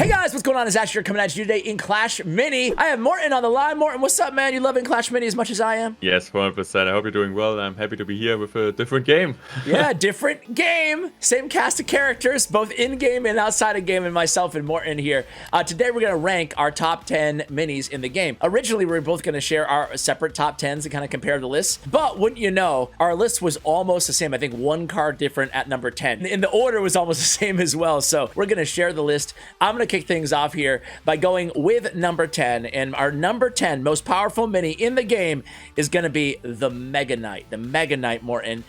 Hey guys, what's going on? It's Ash here coming at you today in Clash Mini. I have Morten on the line. Morten, what's up, man? You loving Clash Mini as much as I am? Yes, 100%. I hope you're doing well. I'm happy to be here with a different game. Yeah, different game. Same cast of characters, both in-game and outside of game, and myself and Morten here. Today we're going to rank our top 10 minis in the game. Originally, we were both going to share our separate top 10s and kind of compare the lists. But wouldn't you know, our list was almost the same. I think one card different at number 10. And the order was almost the same as well. So we're going to share the list. I'm going to kick things off here by going with number 10, and our number 10 most powerful mini in the game is going to be the Mega Knight. The Mega Knight, Morten.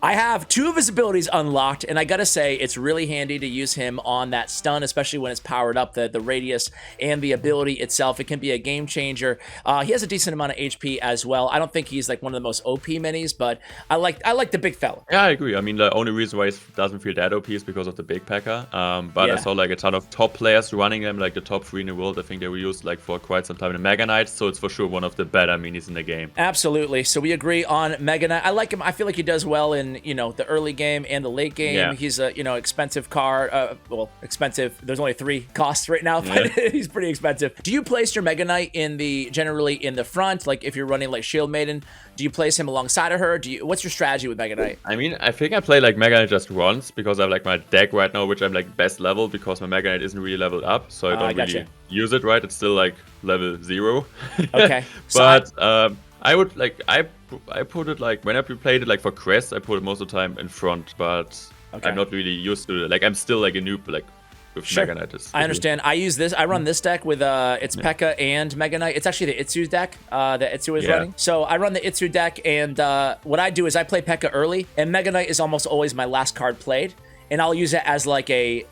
I have two of his abilities unlocked, and I gotta say, it's really handy to use him on that stun, especially when it's powered up, the radius and the ability itself. It can be a game changer. He has a decent amount of HP as well. I don't think he's like one of the most OP minis, but I like the big fella. Yeah, I agree. I mean, the only reason why it doesn't feel that OP is because of the big P.E.K.K.A. But I saw like a ton of top players running them, like the top 3 in the world. I think they were used like for quite some time in the Mega Knight, so it's for sure one of the better minis in the game. Absolutely. So we agree on Mega Knight. I like him. I feel like he does well in, you know, the early game and the late game. Yeah. He's a, you know, expensive card. Well, expensive. There's only 3 costs right now, but he's pretty expensive. Do you place your Mega Knight generally in the front? Like if you're running like Shield Maiden, do you place him alongside of her? What's your strategy with Mega Knight? I mean, I think I play like Mega Knight just once because I have like my deck right now, which I'm like best level because my Mega Knight isn't really leveled up, so I don't really use it, right? It's still like level 0. Okay. But I would like I put it like when I played it like for Crest, I put it most of the time in front, but I'm not really used to it. Like I'm still like a noob like with Mega Knight. I understand. I use this. I run this deck with it's P.E.K.K.A. and Mega Knight. It's actually the Itsu deck that Itsu is running. So I run the Itsu deck, and what I do is I play P.E.K.K.A. early, and Mega Knight is almost always my last card played, and I'll use it as like an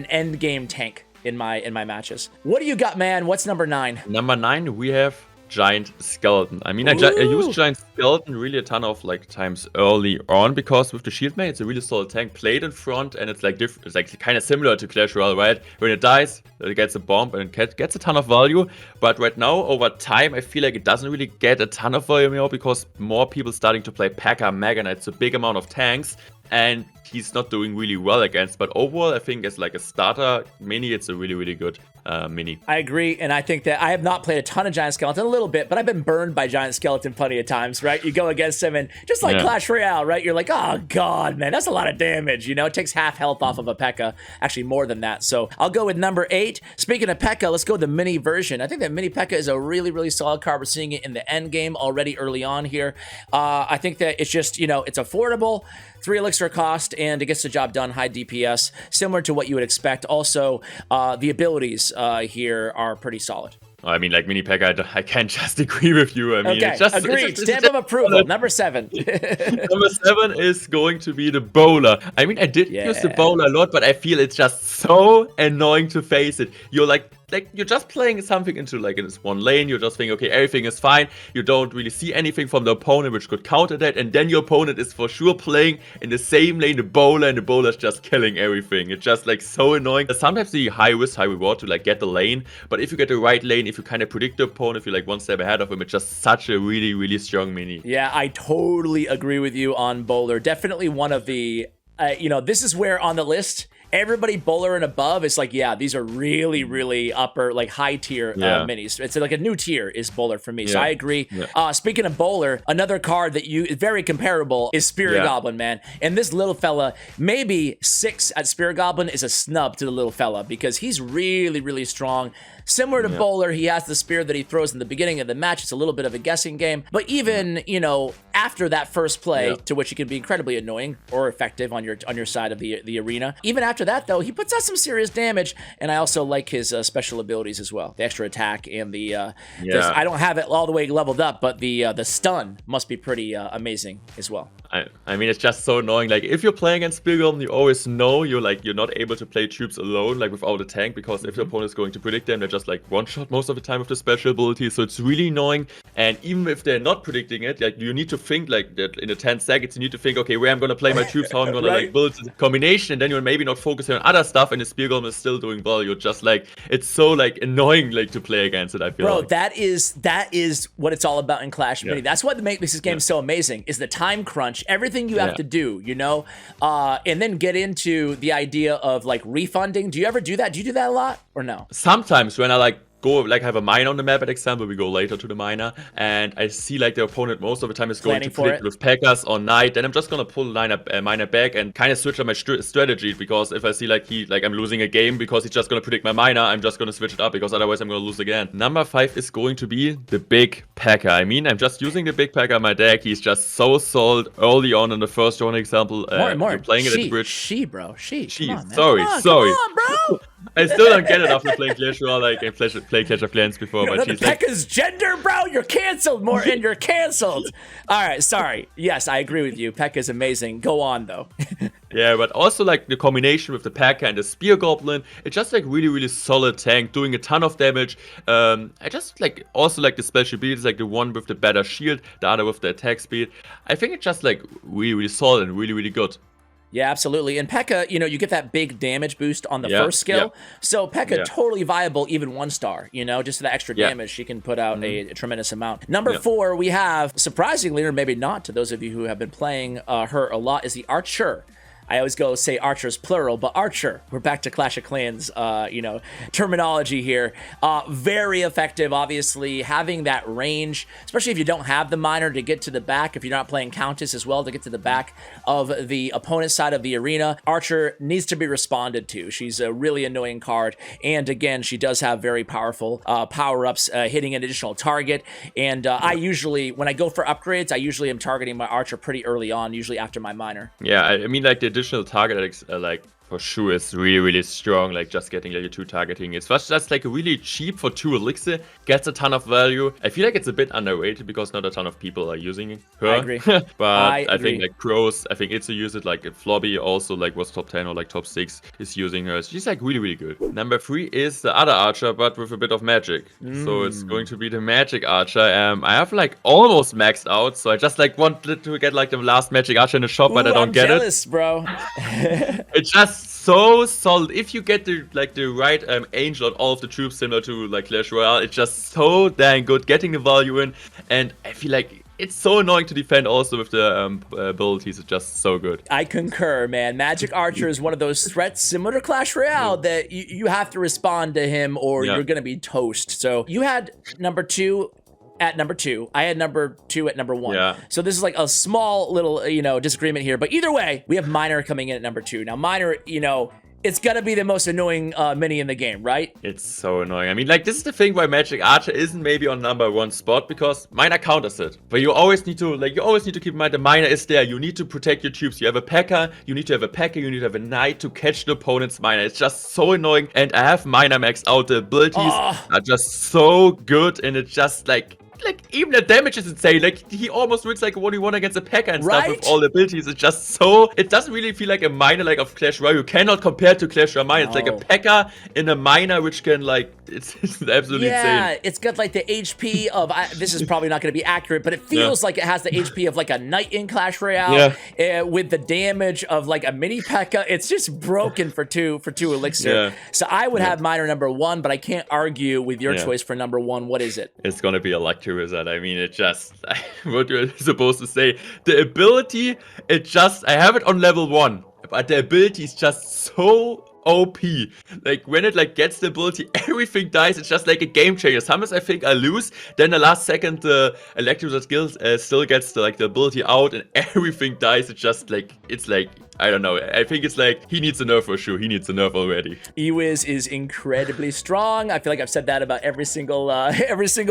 end game tank in my matches. What do you got, man? What's number 9? Number 9, we have Giant Skeleton. I mean, I use Giant Skeleton really a ton of like times early on because with the Shield Maiden, it's a really solid tank. Played in front, and it's like different. It's like kind of similar to Clash Royale, right? When it dies, it gets a bomb and it gets a ton of value. But right now, over time, I feel like it doesn't really get a ton of value anymore because more people starting to play P.E.K.K.A. Mega Knight. It's a big amount of tanks, and he's not doing really well against. But overall, I think as like a starter mini, it's a really, really good mini. I agree, and I think that I have not played a ton of Giant Skeleton, a little bit, but I've been burned by Giant Skeleton plenty of times, right? You go against him, and just like Clash Royale, right? You're like, oh god, man, that's a lot of damage, you know? It takes half health off of a P.E.K.K.A., actually more than that. So I'll go with number 8. Speaking of P.E.K.K.A., let's go with the mini version. I think that mini P.E.K.K.A. is a really, really solid card. We're seeing it in the end game already early on here. I think that it's just, you know, it's affordable, 3 elixir cost, and it gets the job done, high DPS, similar to what you would expect. Also, the abilities here are pretty solid. I mean, like mini P.E.K.K.A., I can't just agree with you. I mean, okay, it's just agreed. Stamp of approval. Number 7. Number 7 is going to be the bowler. I mean, I did use the bowler a lot, but I feel it's just so annoying to face it. You're like you're just playing something into like in this one lane. You're just thinking, okay, everything is fine. You don't really see anything from the opponent which could counter that, and then your opponent is for sure playing in the same lane, the bowler, and the bowler's just killing everything. It's just like so annoying. Sometimes the high risk, high reward to like get the lane, but if you get the right lane, if you kind of predict the opponent, if you're like one step ahead of him, it's just such a really, really strong mini. Yeah, I totally agree with you on bowler. Definitely one of the, you know, this is where on the list, everybody bowler and above is like, yeah, these are really, really upper, like high tier minis. It's like a new tier is bowler for me. So I agree. Speaking of bowler, another card that is very comparable is Spirit Goblin, man. And this little fella, maybe 6 at Spirit Goblin is a snub to the little fella because he's really, really strong. Similar to bowler, he has the spear that he throws in the beginning of the match. It's a little bit of a guessing game. But even, you know, after that first play, to which he can be incredibly annoying or effective on your side of the arena, even after that, though, he puts out some serious damage. And I also like his special abilities as well. The extra attack and the I don't have it all the way leveled up, but the stun must be pretty amazing as well. I mean, it's just so annoying. Like, if you're playing against Spirit Goblin, you always know you're not able to play troops alone, like without a tank, because if your opponent is going to predict them, they're just like one shot most of the time with the special ability. So it's really annoying. And even if they're not predicting it, like you need to think like that in the 10 seconds, you need to think, okay, where I'm gonna play my troops, how I'm gonna like build a combination, and then you're maybe not focusing focusing on other stuff, and the Spear Golem is still doing well. You're just like, it's so like annoying like to play against it, I feel like. That is what it's all about in Clash Mini. That's what makes this game so amazing, is the time crunch, everything you have to do, you know? And then get into the idea of like refunding. Do you ever do that? Do you do that a lot or no? Sometimes when I like go, like have a miner on the map, at example, we go later to the miner, and I see like the opponent most of the time is going to predict with Packers or Knight, then I'm just gonna pull miner back and kind of switch up my strategy, because if I see like I'm losing a game because he's just gonna predict my miner, I'm just gonna switch it up, because otherwise I'm gonna lose again. Number 5 is going to be the big Packer. I mean, I'm just using the big Packer in my deck. He's just so sold early on in the first round example. More playing it at bridge. She. Come on, man. Sorry. Come on, bro. I still don't get it after playing Clash Royale. Like I played Clash of Clans before, but she's like, Pekka's gender, bro. You're canceled, Morten. You're canceled. All right, sorry. Yes, I agree with you. Pekka's amazing. Go on though. Yeah, but also like the combination with the Pekka and the Spear Goblin, it's just like really solid tank, doing a ton of damage. I just like also like the special builds, like the one with the better shield, the other with the attack speed. I think it's just like really solid and really good. Yeah, absolutely. And Pekka, you know, you get that big damage boost on the first skill. So Pekka, totally viable, even 1-star, you know, just that extra damage. She can put out a tremendous amount. Number 4, we have, surprisingly, or maybe not to those of you who have been playing her a lot, is the Archer. I always go say Archer's plural, but Archer. We're back to Clash of Clans, you know, terminology here. Very effective, obviously, having that range, especially if you don't have the miner to get to the back, if you're not playing Countess as well, to get to the back of the opponent's side of the arena. Archer needs to be responded to. She's a really annoying card, and again, she does have very powerful power-ups, hitting an additional target, and I usually, when I go for upgrades, I usually am targeting my Archer pretty early on, usually after my miner. Yeah, I mean, like, the additional target, like for sure is really strong. Like just getting like 2 targeting, it's just like really cheap for 2 elixir, gets a ton of value. I feel like it's a bit underrated because not a ton of people are using her. I agree. But I think like Crows, I think it's a use it, like Flobby also like was top 10 or like top 6 is using her. She's like really good. Number 3 is the other Archer, but with a bit of magic. So it's going to be the Magic Archer. I have like almost maxed out, so I just like wanted to get like the last Magic Archer in the shop, but I don't get jealous, bro. It's just so solid. If you get the right angel on all of the troops, similar to like Clash Royale, it's just so dang good, getting the value in. And I feel like it's so annoying to defend also with the abilities. It's just so good. I concur, man. Magic Archer is one of those threats similar to Clash Royale that you have to respond to him or you're going to be toast. So you had number 2 at number 2. I had number 2 at number 1. Yeah. So this is like a small little, you know, disagreement here. But either way, we have Miner coming in at number 2. Now, Miner, you know, it's gonna be the most annoying mini in the game, right? It's so annoying. I mean, like, this is the thing why Magic Archer isn't maybe on number 1 spot, because Miner counters it. But you always need to, keep in mind the Miner is there. You need to protect your troops. You have a Packer, you need to have a Packer, you need to have a Knight to catch the opponent's Miner. It's just so annoying. And I have Miner maxed out. The abilities are just so good, and it's just like even the damage is insane. Like he almost wins like a 1v1 against a Packer and stuff with all the abilities. It's just so, it doesn't really feel like a miner like of Clash Royale. You cannot compare to Clash Royale miner. It's like a Packer in a miner, which can like, it's absolutely insane. Yeah, it's got like the HP of, this is probably not going to be accurate, but it feels like it has the HP of like a Knight in Clash Royale with the damage of like a mini Packer. It's just broken for two elixir. So I would have miner number 1, but I can't argue with your choice for number 1. What is it? It's gonna be a Electro Wizard. I mean, it just, what you're supposed to say, the ability, it just, I have it on level 1, but the ability is just so OP. Like when it like gets the ability, everything dies. It's just like a game changer. Sometimes I think I lose, then the last second the Electro Wizard skill still gets the ability out and everything dies. It's just like, it's like, I don't know. I think it's like, he needs a nerf for sure. He needs a nerf already. Ewiz is incredibly strong. I feel like I've said that about every single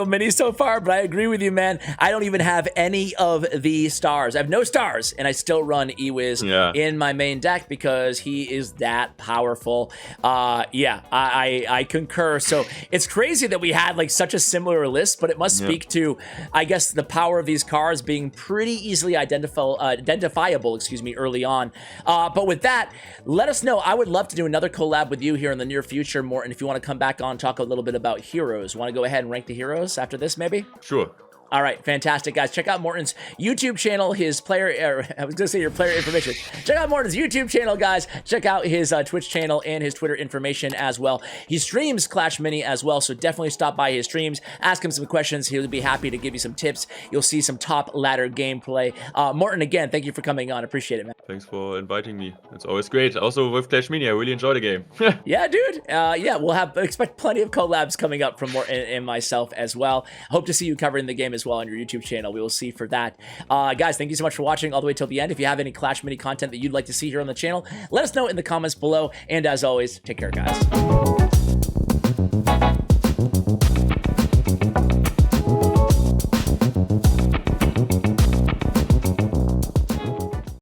mini so far, but I agree with you, man. I don't even have any of the stars. I have no stars, and I still run Ewiz in my main deck because he is that powerful. I concur. So it's crazy that we had like such a similar list, but it must speak to, I guess, the power of these cards being pretty easily identifiable, early on. But with that, let us know. I would love to do another collab with you here in the near future, Morten. If you want to come back on, talk a little bit about heroes. Want to go ahead and rank the heroes after this, maybe? Sure. All right, fantastic, guys. Check out Morten's YouTube channel, his player, I was going to say your player information. Check out Morten's YouTube channel, guys. Check out his Twitch channel and his Twitter information as well. He streams Clash Mini as well, so definitely stop by his streams, ask him some questions. He'll be happy to give you some tips. You'll see some top ladder gameplay. Morten, again, thank you for coming on. Appreciate it, man. Thanks for inviting me. It's always great. Also with Clash Mini, I really enjoy the game. Yeah, dude. Yeah, we'll expect plenty of collabs coming up from Morten and myself as well. Hope to see you covering the game as well on your YouTube channel. We will see for that. Guys, thank you so much for watching all the way till the end. If you have any Clash Mini content that you'd like to see here on the channel, let us know in the comments below. And as always, take care, guys.